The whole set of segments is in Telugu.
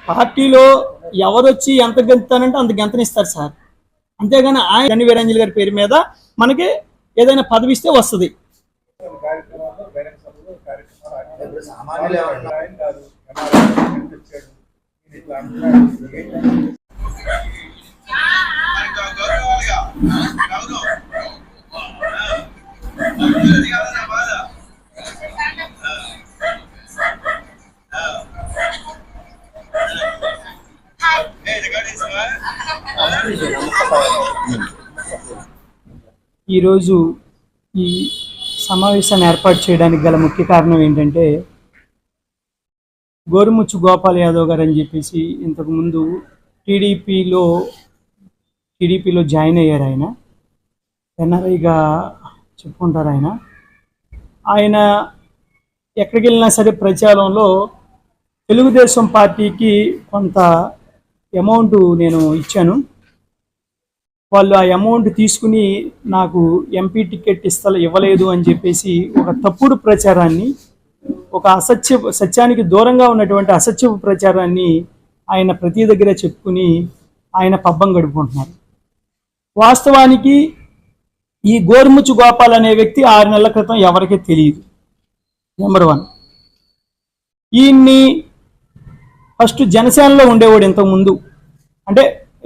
పార్టీలో ఎవరొచ్చి ఎంత గెలుతానంటే అంత గెంతనిస్తారు సార్. అంతేగాని ఆయన గని వీరాంజలి గారి పేరు మీద మనకి ఏదైనా పదవి ఇస్తే వస్తుంది. ఈరోజు ఈ సమావేశాన్ని ఏర్పాటు చేయడానికి గల ముఖ్య కారణం ఏంటంటే, గోరుముచ్చు గోపాల్ యాదవ్ గారు అని చెప్పేసి ఇంతకుముందు టీడీపీలో జాయిన్ అయ్యారు. ఆయన ఎన్ఆర్ఐగా చెప్పుకుంటారు. ఆయన ఎక్కడికి వెళ్ళినా సరే ప్రచారంలో తెలుగుదేశం పార్టీకి కొంత అమౌంట్ నేను ఇచ్చాను, వాళ్ళు ఆ అమౌంట్ తీసుకుని నాకు ఎంపీ టికెట్ ఇవ్వలేదు అని చెప్పేసి ఒక తప్పుడు ప్రచారాన్ని, ఒక సత్యానికి దూరంగా ఉన్నటువంటి అసత్యపు ప్రచారాన్ని ఆయన ప్రతి దగ్గర చెప్పుకుని ఆయన పబ్బం గడుపుకుంటున్నారు. వాస్తవానికి ఈ గోరుముచ్చు గోపాల్ అనే వ్యక్తి 6 నెలల క్రితం ఎవరికీ తెలియదు. నెంబర్ 1, ఈయన్ని ఫస్ట్ జనసేనలో ఉండేవాడు. ఇంతకుముందు అంటే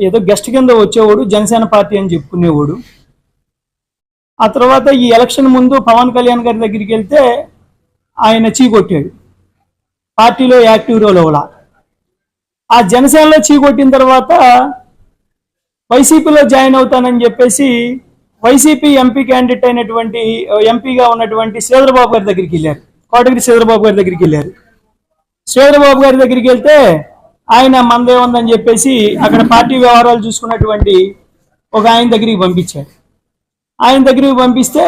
ఏదో గెస్ట్ కింద వచ్చేవాడు, జనసేన పార్టీ అని చెప్పుకునేవాడు. ఆ తర్వాత ఈ ఎలక్షన్ ముందు పవన్ కళ్యాణ్ గారి దగ్గరికి వెళ్తే ఆయన చీకొట్టాడు, పార్టీలో యాక్టివ్ రోల్ అవ్వాల. ఆ జనసేనలో చీకొట్టిన తర్వాత వైసీపీలో జాయిన్ అవుతానని చెప్పేసి వైసీపీ ఎంపీ క్యాండిడేట్ అయినటువంటి ఎంపీగా ఉన్నటువంటి శ్రీధరబాబు గారి దగ్గరికి వెళ్ళారు. కోటగిరి శ్రీధరబాబు గారి దగ్గరికి వెళ్ళారు. శ్రీధరబాబు గారి దగ్గరికి వెళ్తే ఆయన మనదే ఉందని చెప్పేసి అక్కడ పార్టీ వ్యవహారాలు చూసుకున్నటువంటి ఒక ఆయన దగ్గరికి పంపించారు. ఆయన దగ్గరికి పంపిస్తే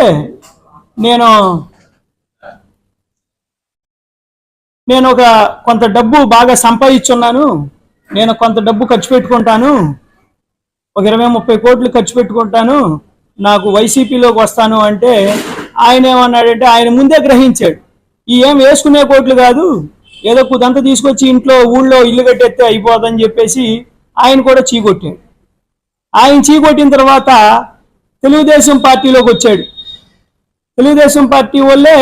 నేను ఒక కొంత డబ్బు బాగా సంపాదించున్నాను, నేను కొంత డబ్బు ఖర్చు పెట్టుకుంటాను, ఒక 20-30 కోట్లు ఖర్చు పెట్టుకుంటాను, నాకు వైసీపీలోకి వస్తాను అంటే ఆయన ఏమన్నాడంటే, ఆయన ముందే గ్రహించాడు ఈ ఏం వేసుకునే కోట్లు కాదు, ఏదో కుదంతా తీసుకొచ్చి ఊళ్ళో ఇల్లు కట్టేస్తే అయిపోదని చెప్పేసి ఆయన కూడా చీకొట్టాడు. ఆయన చీకొట్టిన తర్వాత తెలుగుదేశం పార్టీలోకి వచ్చాడు. తెలుగుదేశం పార్టీ వల్లే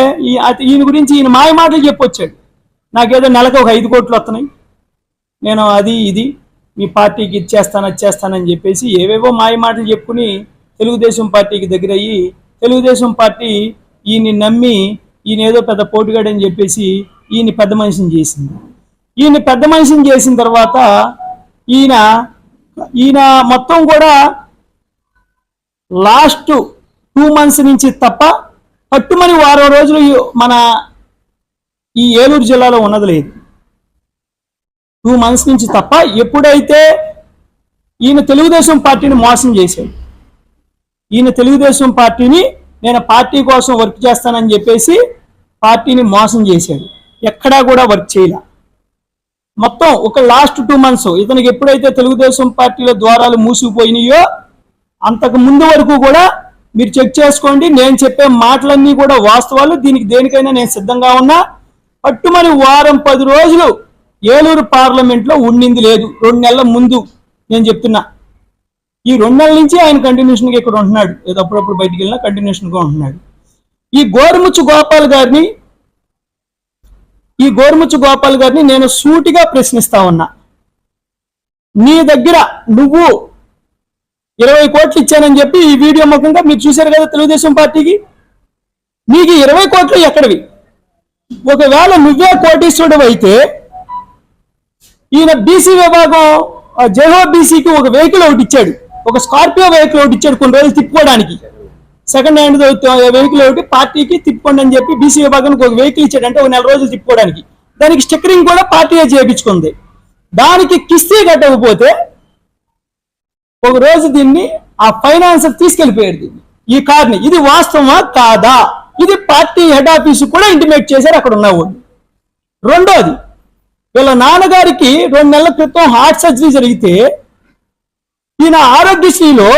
ఈయన గురించి ఈయన మాయ మాటలు చెప్పొచ్చాడు. నాకేదో నెలకు ఒక 5 కోట్లు వస్తున్నాయి, నేను అది ఇది మీ పార్టీకి ఇచ్చేస్తానని చెప్పేసి ఏవేవో మాయ మాటలు చెప్పుకుని తెలుగుదేశం పార్టీకి దగ్గర అయ్యి, తెలుగుదేశం పార్టీ ఈయన్ని నమ్మి ఈయన ఏదో పెద్ద పోటుగాడని చెప్పేసి ఈయన పెద్ద మనిషిని చేసింది. ఈయన పెద్ద మనిషిని చేసిన తర్వాత ఈయన మొత్తం కూడా లాస్ట్ 2 months నుంచి తప్ప పట్టుమని 10 రోజులు మన ఈ ఏలూరు జిల్లాలో ఉన్నది లేదు. 2 months నుంచి తప్ప ఎప్పుడైతే ఈయన తెలుగుదేశం పార్టీని మోసం చేశాడు, ఈయన తెలుగుదేశం పార్టీని నేను పార్టీ కోసం వర్క్ చేస్తానని చెప్పేసి పార్టీని మోసం చేశాడు. ఎక్కడా కూడా వర్క్ చేయలే. మొత్తం ఒక లాస్ట్ 2 months ఇతనికి ఎప్పుడైతే తెలుగుదేశం పార్టీలో ద్వారాలు మూసిపోయినాయో అంతకు ముందు వరకు కూడా మీరు చెక్ చేసుకోండి. నేను చెప్పే మాటలన్నీ కూడా వాస్తవాలు. దీనికి దేనికైనా నేను సిద్ధంగా ఉన్నా. పట్టుమని 10 రోజులు ఏలూరు పార్లమెంట్లో ఉండింది లేదు. 2 నెలల ముందు నేను చెప్తున్నా. ఈ 2 నెలల నుంచి ఆయన కంటిన్యూషన్గా ఇక్కడ ఉంటున్నాడు. ఏదో అప్పుడప్పుడు బయటికి వెళ్ళినా కంటిన్యూషన్గా ఉంటున్నాడు. ఈ గోరుముచ్చు గోపాల్ గారిని నేను సూటిగా ప్రశ్నిస్తా ఉన్నా. నీ దగ్గర నువ్వు 20 కోట్లు ఇచ్చానని చెప్పి ఈ వీడియో ముఖంగా మీరు చూశారు కదా తెలుగుదేశం పార్టీకి. నీకు 20 కోట్లు ఎక్కడివి? ఒకవేళ నువ్వే కోటీశ్వరుడు అయితే ఈయన బీసీ విభాగం జైహో బీసీకి ఒక వెహికల్ ఒకటి ఇచ్చాడు, ఒక స్కార్పియో వెహికల్ ఒకటి ఇచ్చాడు కొన్ని రోజులు తిప్పుకోవడానికి. సెకండ్ హ్యాండ్ వెహికల్ ఒకటి పార్టీకి తిప్పుకోండి అని చెప్పి బీసీ విభాగానికి ఒక వెహికల్ ఇచ్చాడు, అంటే ఒక 4 రోజులు తిప్పుకోవడానికి. దానికి స్టిక్కరింగ్ కూడా పార్టీయే చేయించుకుంది. దానికి కిస్తీ కట్టకపోతే ఒక రోజు దీన్ని ఆ ఫైనాన్సర్ తీసుకెళ్లిపోయాడు దీన్ని, ఈ కార్ని. ఇది వాస్తవమా కాదా? ఇది పార్టీ హెడ్ ఆఫీసు కూడా ఇంటిమేట్ చేశారు అక్కడ ఉన్న వాళ్ళు. రెండోది, వీళ్ళ నాన్నగారికి 2 నెలల క్రితం హార్ట్ సర్జరీ జరిగితే ఈయన ఆరోగ్యశ్రీలో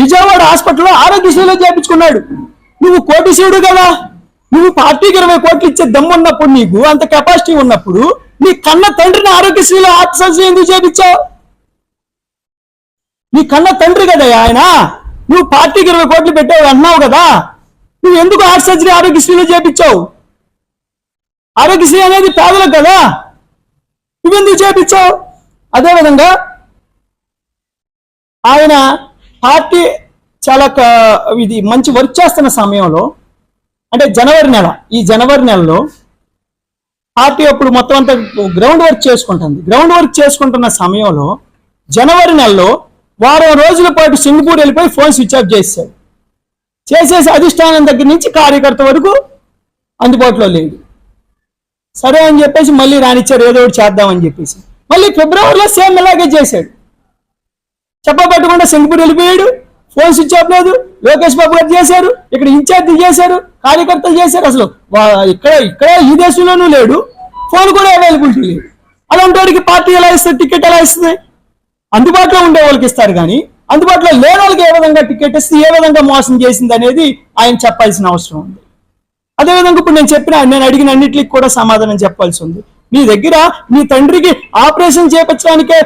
విజయవాడ హాస్పిటల్లో ఆరోగ్యశ్రీలో చేయించుకున్నాడు. నువ్వు కోటీశ్వరుడు కదా, నువ్వు పార్టీకి 20 కోట్లు ఇచ్చే దమ్ము ఉన్నప్పుడు, నీకు అంత కెపాసిటీ ఉన్నప్పుడు, నీ కన్న తండ్రిని ఆరోగ్యశ్రీలో హార్ట్ సర్జరీ ఎందుకు చేయించావు? నీ కన్న తండ్రి కదా ఆయన. నువ్వు పార్టీకి 20 కోట్లు పెట్టావు అన్నావు కదా, నువ్వు ఎందుకు హార్ట్ సర్జరీ ఆరోగ్యశ్రీలో చేయించావు? ఆరోగ్యశ్రీ అనేది పేదలకు కదా, నువ్వెందుకు చేయించావు? అదేవిధంగా ఆయన పార్టీ చాలా ఇది మంచి వర్క్ చేస్తున్న సమయంలో, అంటే ఈ జనవరి నెలలో పార్టీ అప్పుడు మొత్తం అంతా గ్రౌండ్ వర్క్ చేసుకుంటుంది. గ్రౌండ్ వర్క్ చేసుకుంటున్న సమయంలో జనవరి నెలలో వారం రోజుల పాటు సింగపూర్ వెళ్ళిపోయి ఫోన్ స్విచ్ ఆఫ్ చేశాడు. చేసేసి అధిష్టానం దగ్గర నుంచి కార్యకర్త వరకు అందుబాటులో లేడు. సరే అని చెప్పేసి మళ్ళీ రానిచ్చారు, ఏదో ఒకటి చేద్దామని చెప్పేసి. మళ్ళీ ఫిబ్రవరిలో సేమ్ ఇలాగే చేశాడు. చెప్పబట్టకుండా సింగపూర్ వెళ్ళిపోయాడు, ఫోన్ స్విచ్ ఆఫ్ లేదు. లోకేష్ బాబు గారు చేశారు, ఇక్కడ ఇన్ఛార్జి చేశారు, కార్యకర్తలు చేశారు. అసలు ఇక్కడ ఈ దేశంలోనూ లేడు, ఫోన్ కూడా అవైలబిలిటీ లేదు. అలాంటి వాడికి పార్టీ ఎలా ఇస్తుంది, టికెట్ ఎలా ఇస్తుంది? అందుబాటులో ఉండే వాళ్ళకి ఇస్తారు, కానీ అందుబాటులో లేని వాళ్ళకి ఏ విధంగా టికెట్ ఇస్తే ఏ విధంగా మోసం చేసింది అనేది ఆయన చెప్పాల్సిన అవసరం ఉంది. అదేవిధంగా ఇప్పుడు నేను అడిగిన అన్నిటికి కూడా సమాధానం చెప్పాల్సి ఉంది. మీ దగ్గర మీ తండ్రికి ఆపరేషన్ చేయించడానికే,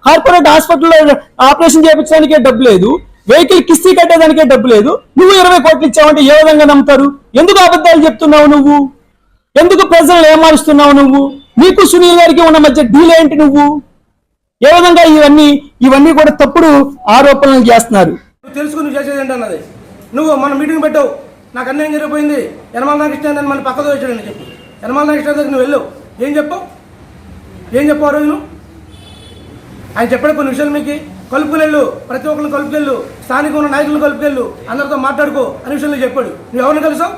కార్పొరేట్ హాస్పిటల్లో ఆపరేషన్ చేయించడానికే డబ్బు లేదు, వెహికల్ కిస్తీ కట్టేదానికే డబ్బు లేదు. నువ్వు 20 కోట్లు ఇచ్చావంటే ఏ విధంగా నమ్ముతారు? ఎందుకు అబద్ధాలు చెప్తున్నావు నువ్వు? ఎందుకు ప్రజలను ఏమారుస్తున్నావు నువ్వు? నీకు సునీల్ గారికి ఉన్న మధ్య డీల్ ఏంటి? నువ్వు ఏ విధంగా ఇవన్నీ కూడా తప్పుడు ఆరోపణలు చేస్తున్నారు. తెలుసుకుని నువ్వు చేసేది ఏంటన్నది. నువ్వు మన మీటింగ్ పెట్టావు, నాకు అన్యాయం జరిగిపోయింది, యనమల నాగకృష్ణ మన పక్కతో వచ్చాడని చెప్పి యనమల నాగకృష్ణ దగ్గర నువ్వు వెళ్ళావు. ఏం చెప్పావు ఆ రోజు నువ్వు? ఆయన చెప్పాడు కొన్ని విషయాలు, మీకు కలుపుకెళ్ళు, ప్రతి ఒక్కరిని కలుపుకెళ్ళు, స్థానిక ఉన్న నాయకులను కలుపుకెళ్ళు, అందరితో మాట్లాడుకో అనే విషయంలో చెప్పాడు. నువ్వు ఎవరిని కలిసావు?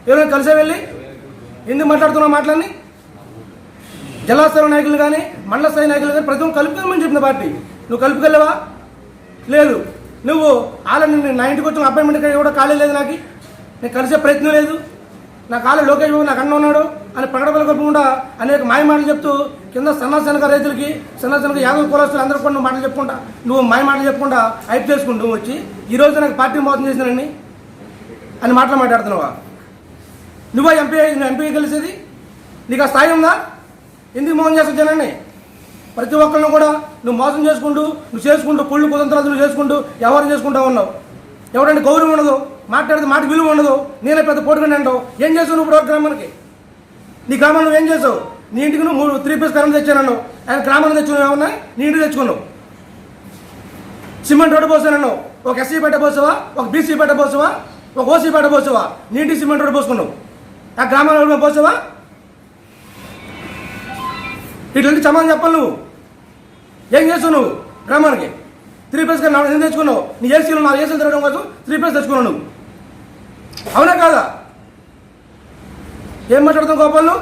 ఎవరైనా కలిసా వెళ్ళి? ఎందుకు మాట్లాడుతున్నావు? మాట్లాడి జిల్లా స్థాయి నాయకులు కానీ మండల స్థాయి నాయకులు కానీ ప్రతి ఒక్కరు కలుపుకెళ్ళమని చెప్పిన పార్టీ. నువ్వు కలుపుకెళ్ళవా? లేదు. నువ్వు ఆల్రెడీ నా ఇంటికి వచ్చిన అపాయింట్మెంట్ కూడా ఖాళీ లేదు, నాకు నేను కలిసే ప్రయత్నం లేదు, నా కాళ్ళ లోకేష్ బాబు నాకు అన్న ఉన్నాడు అని ప్రకటనలు కలుపుకుండా అనేక మాయమాటలు చెప్తూ కింద సన్నసనక రైతులకి సన్నసనక యాదవ కులస్తులు అందరూ కూడా నువ్వు మాటలు చెప్పుకుంటా, నువ్వు మాయమాటలు చెప్పుకుంటా హైప్ చేసుకుంటూ వచ్చి ఈరోజు నాకు పార్టీ మోసం చేసినానని అని మాట్లాడుతున్నావా? నువ్వు ఎంపీ కలిసేది? నీకు ఆ స్థాయి ఉందా? ఎందుకు మోసం చేస్తావు జనాన్ని? ప్రతి ఒక్కరిని కూడా నువ్వు మోసం చేసుకుంటూ పుళ్ళు కుతంత్రాలు నువ్వు చేసుకుంటూ వ్యవహారం చేసుకుంటూ ఉన్నావు. ఎవరంటే గౌరవం ఉండదు, మాట్లాడితే మాట విలువ ఉండదు, నేనే పెద్ద పోటుకొని అంటావు. ఏం చేసావు నువ్వు ఇప్పుడు గ్రామానికి? నీ గ్రామంలో నువ్వు ఏం చేసావు? నీ ఇంటికి నువ్వు 3 పీస్ కరెంట్ తెచ్చానన్నావు, ఆయన గ్రామాన్ని తెచ్చుకున్నావు, ఏమన్నా నీ ఇంటికి తెచ్చుకున్నావు. సిమెంట్ రోడ్డు పోసానన్నావు, ఒక ఎస్సీ పెట్ట పోసావా, ఒక బీసీ పెట్ట పోసావా, ఒక ఓసీ పెట్ట పోసావా? నీటి సిమెంట్ రోడ్డు పోసుకున్నావు, ఆ గ్రామంలో పోసావా? ఇట్లాంటి సమాధానం చెప్పాలి. నువ్వు ఏం చేస్తావు? నువ్వు గ్రామానికి 3 పీస్ కరెంట్ ఏం తెచ్చుకున్నావు? నీ ఏసీలో 4 ఏసీలు తిరగడం కోసం 3 పీస్ తెచ్చుకున్నావు నువ్వు, అవునా కాదా? ఏం మాట్లాడుతావు గోపాలు?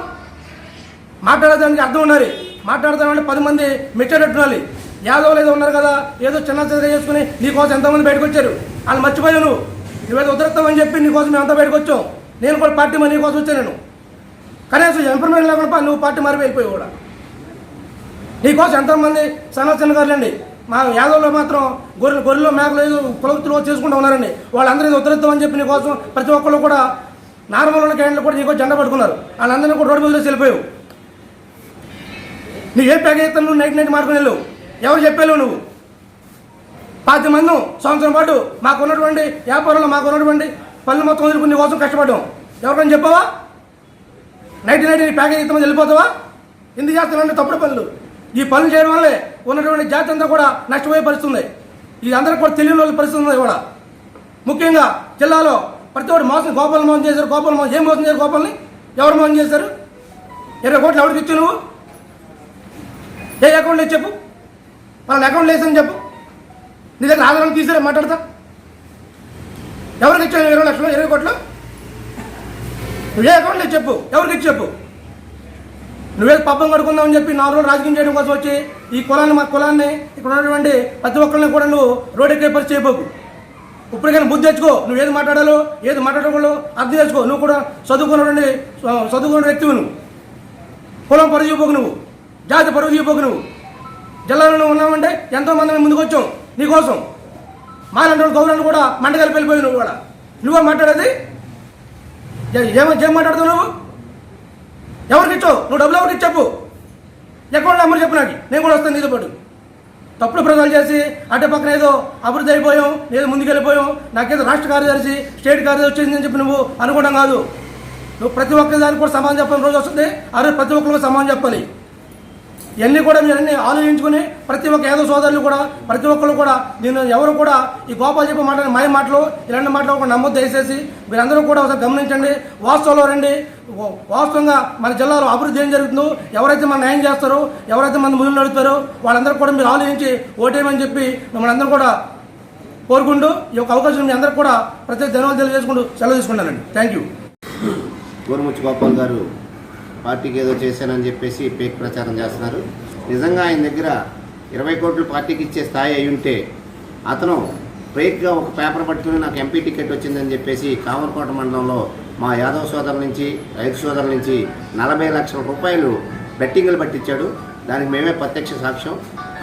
మాట్లాడేదానికి అర్థం ఉండాలి. మాట్లాడతామంటే 10 మంది మెచ్చేటట్టు ఉండాలి. యాదవులు ఏదో ఉన్నారు కదా, ఏదో చిన్న చిన్నగా చేసుకుని నీకోసం ఎంతమంది బయటకు వచ్చారు, వాళ్ళు మర్చిపోయావు. నువ్వేదో ఉదరస్తామని చెప్పి నీకోసం మేమంతా బయటకు వచ్చాం. నేను కూడా పార్టీ మరి నీకోసం వచ్చాను. నేను కనీసం ఇన్ఫర్మేషన్ లేకుండా నువ్వు పార్టీ మారి వెళ్ళిపోయావు కూడా. నీకోసం ఎంతమంది సన్న గారులండి, మా యాదవులు మాత్రం గొర్రెలు మేకలు ఏదో కులవృత్తులు చేసుకుంటూ ఉన్నారండి. వాళ్ళందరూ ఇది ఉత్తరిద్దామని చెప్పి నీకోసం ప్రతి ఒక్కళ్ళు కూడా నార్మల్ ఉన్న క్యాండిడేట్లు కూడా నీకోసం జెండా పట్టుకున్నారు. వాళ్ళందరినీ కూడా రోడ్డు మీద వెళ్ళిపోయావు. నువ్వు ఏ ప్యాకేజ్ నువ్వు నైట్ మార్కుని వెళ్ళావు. ఎవరు చెప్పావు? నువ్వు 10 మంది సంవత్సరం పాటు మాకున్నటువంటి వ్యాపారంలో మాకున్నటువంటి పనులు మొత్తం వదులుకుని నీ కోసం కష్టపడ్డాం. ఎవరికైనా చెప్పావా? నైట్ నీ ప్యాకేజ్ ఇస్తామని వెళ్ళిపోతావా? ఎందుకు చేస్తానంటే తప్పుడు పనులు. ఈ పనులు చేయడం వల్లే ఉన్నటువంటి జాతి అంతా కూడా నష్టపోయే పరిస్థితి ఉంది. ఇది అందరికీ కూడా తెలియని వాళ్ళ పరిస్థితి ఉంది కూడా. ముఖ్యంగా జిల్లాలో ప్రతి ఒక్కటి గోపాలను మోసం చేశారు. ఏం మోసం చేశారు? గోపాలని ఎవరు మోసం చేశారు? 20 కోట్లు ఎవరికి ఇచ్చావు నువ్వు? ఏ అకౌంట్ లేదు చెప్పు, వాళ్ళ అకౌంట్ లేదని చెప్పు. నీ దగ్గర ఆధారాలు తీసారే మాట్లాడతా. ఎవరికి ఇచ్చావు 20 లక్షలు 20 కోట్లు? నువ్వు ఏ అకౌంట్ లేదు చెప్పు, ఎవరికి ఇచ్చి చెప్పు. నువ్వే పబ్బం కడుకుందామని చెప్పి 4 రోజులు రాజకీయం చేయడం కోసం వచ్చి ఈ మా కులాన్ని ఇక్కడ ఉన్నటువంటి ప్రతి ఒక్కరిని కూడా నువ్వు రోడ్ ఎక్కే పరిస్థితి చేయబోకు. ఇప్పటికైనా బుద్ధి తెచ్చుకో. నువ్వు ఏది మాట్లాడాలో ఏది మాట్లాడకూడదు అర్థం తెచ్చుకో. నువ్వు కూడా చదువుకున్న వ్యక్తివి. నువ్వు కులం పరుగు చూపోకు, నువ్వు జాతి పరుగు చూపోకు. నువ్వు జిల్లాలో నువ్వు ఉన్నావంటే ఎంతోమంది ముందుకు వచ్చాం నీకోసం. మాలాంటి గౌరవాన్ని కూడా మండగలిపి వెళ్ళిపోయి నువ్వు కూడా నువ్వే మాట్లాడేది? ఏం మాట్లాడుతావు నువ్వు? ఎవరికి ఇచ్చావు? నువ్వు డబ్బులు ఎవరికి చెప్పు, అకౌంట్ నెంబర్ చెప్పు, నాకు నేను కూడా వస్తాను నీతో పాటు. తప్పుడు ప్రజలు చేసి అటు పక్కన ఏదో అభివృద్ధి అయిపోయాం, ఏదో ముందుకెళ్ళిపోయాం, నాకేదో రాష్ట్ర కార్యదర్శి స్టేట్ కార్యదర్శి వచ్చిందని చెప్పి నువ్వు అనుకోవడం కాదు. నువ్వు ప్రతి ఒక్కరి దానికి కూడా సమాధానం చెప్పాలని రోజు వస్తుంది. ఆ రోజు ప్రతి ఒక్కరికి సమాధానం చెప్పాలి. ఇవన్నీ కూడా మీరు అన్ని ఆలోచించుకుని ప్రతి ఒక్క ఏదో సోదరులు కూడా ప్రతి ఒక్కరు కూడా నేను ఎవరు కూడా ఈ గోపాల్ చెప్పి మాట్లాడిన మాయ మాటలు ఇలాంటి మాటలు కూడా నమ్మొద్దు. దయచేసి మీరందరూ కూడా ఒకసారి గమనించండి, వాస్తవంలో రండి. వాస్తవంగా మన జిల్లాలో అభివృద్ధి ఏం జరుగుతుందో, ఎవరైతే మన న్యాయం చేస్తారో, ఎవరైతే మన ముందు నడుపుతారో వాళ్ళందరూ కూడా మీరు ఆలోచించి ఓటేయమని చెప్పి మిమ్మల్ని అందరూ కూడా కోరుకుంటూ ఈ యొక్క అవకాశం మీ అందరూ కూడా ప్రత్యేక ధన్యవాదాలు తెలియజేసుకుంటూ సెలవు తీసుకుంటానండి. Thank you. గోరుముచ్చు గోపాల్ గారు పార్టీకి ఏదో చేశానని చెప్పేసి పేక్ ప్రచారం చేస్తున్నారు. నిజంగా ఆయన దగ్గర 20 కోట్లు పార్టీకి ఇచ్చే స్థాయి అయి ఉంటే అతను పేక్గా ఒక పేపర్ పట్టుకుని నాకు ఎంపీ టికెట్ వచ్చిందని చెప్పేసి కామర్కోట మండలంలో మా యాదవ్ సోదరుల నుంచి రైతు సోదరుల నుంచి 40 లక్షల రూపాయలు బెట్టింగ్లు పట్టించాడు. దానికి మేమే ప్రత్యక్ష సాక్ష్యం.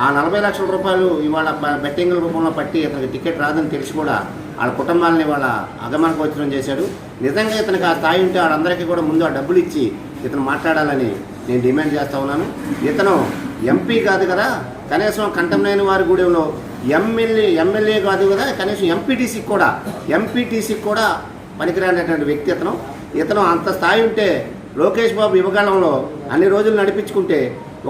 ఆ 40 లక్షల రూపాయలు ఇవాళ బెట్టింగ్ల రూపంలో పట్టి ఇతనికి టికెట్ రాదని తెలిసి కూడా వాళ్ళ కుటుంబాలని వాళ్ళ అగమనగోచరం చేశాడు. నిజంగా ఇతనికి ఆ స్థాయి ఉంటే వాళ్ళందరికీ కూడా ముందు ఆ డబ్బులు ఇచ్చి ఇతను మాట్లాడాలని నేను డిమాండ్ చేస్తూ ఉన్నాను. ఇతను ఎంపీ కాదు కదా, కనీసం కంఠంలేని వారి గూడెంలో ఎమ్మెల్యే కాదు కదా, కనీసం ఎంపీటీసీకి కూడా పనికిరానటువంటి వ్యక్తి ఇతను అంత స్థాయి ఉంటే లోకేష్ బాబు యువగాళంలో అన్ని రోజులు నడిపించుకుంటే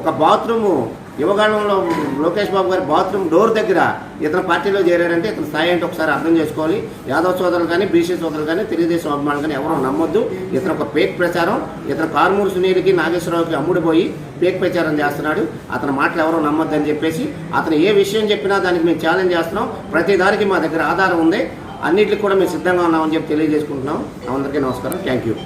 ఒక బాత్రూము యువగాళంలో లోకేష్ బాబు గారి బాత్రూమ్ డోర్ దగ్గర ఇతను పార్టీలో చేరారంటే ఇతను స్థాయి అంటే ఒకసారి అర్థం చేసుకోవాలి. యాదవ్ సోదరులు కానీ బీసీ సోదరులు కానీ తెలుగుదేశం అభిమానులు కానీ ఎవరో నమ్మొద్దు. ఇతను ఒక పేక్ ప్రచారం, ఇతను కారుమూరు సునీల్కి నాగేశ్వరరావుకి అమ్ముడుపోయి పేక్ ప్రచారం చేస్తున్నాడు. అతని మాటలు ఎవరో నమ్మొద్దు అని చెప్పేసి అతను ఏ విషయం చెప్పినా దానికి మేము ఛాలెంజ్ చేస్తున్నాం. ప్రతి దానికి మా దగ్గర ఆధారం ఉంది, అన్నింటికి కూడా మేము సిద్ధంగా ఉన్నామని చెప్పి తెలియజేసుకుంటున్నాం. అందరికీ నమస్కారం. Thank you.